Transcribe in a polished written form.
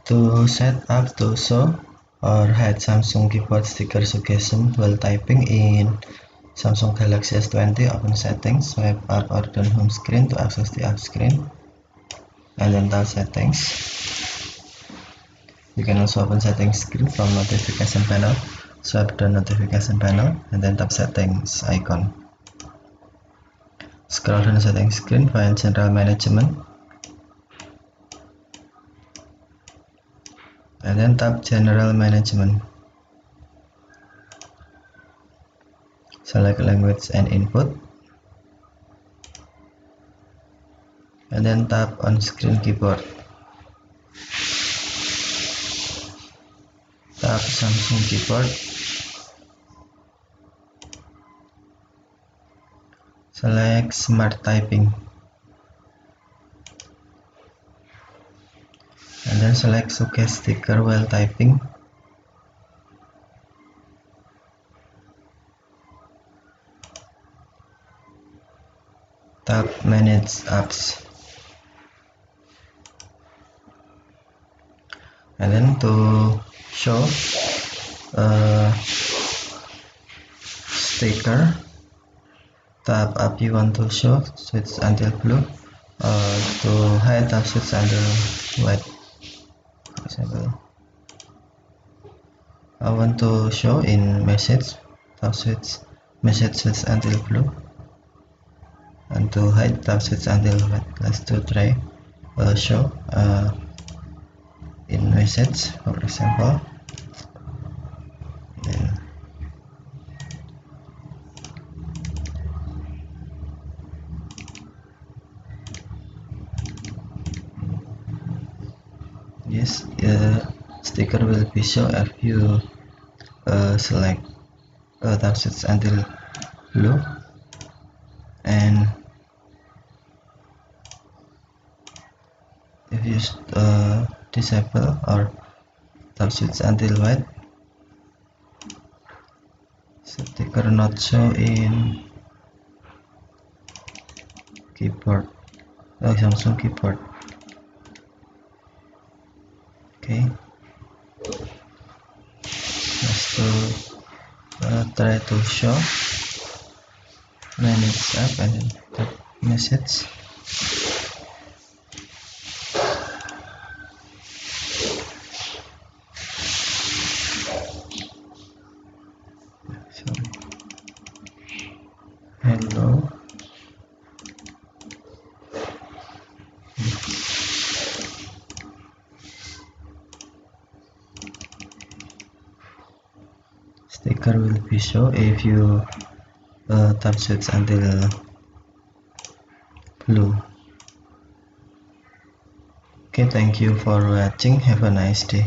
To set up to show or hide Samsung keyboard sticker suggestion while typing in Samsung Galaxy S20, open settings, swipe up or down home screen to access the app screen, and then tap settings. You can also open settings screen from notification panel, swipe down notification panel, and then tap settings icon. Scroll down the settings screen, find general management, and then tap general management. Select language and input, and then tap on screen keyboard. Tap Samsung keyboard. Select smart typing, and then select suggest sticker while typing. Tap manage apps, and then to show sticker, tap app you want to show, switch until blue. To hide, tap switch until white. For example, I want to show in message, tap switch message switch until blue, and to hide, tap switch until white. Let's try show in message, for example. Then yes, sticker will be shown if you select tap switch until blue, and if you disable or tap switch until white, sticker not show in keyboard, Samsung keyboard. Okay, let's try to show manage app and then tap message. Sorry. Hello. Sticker will be shown if you tap switch until blue. Okay, thank you for watching. Have a nice day.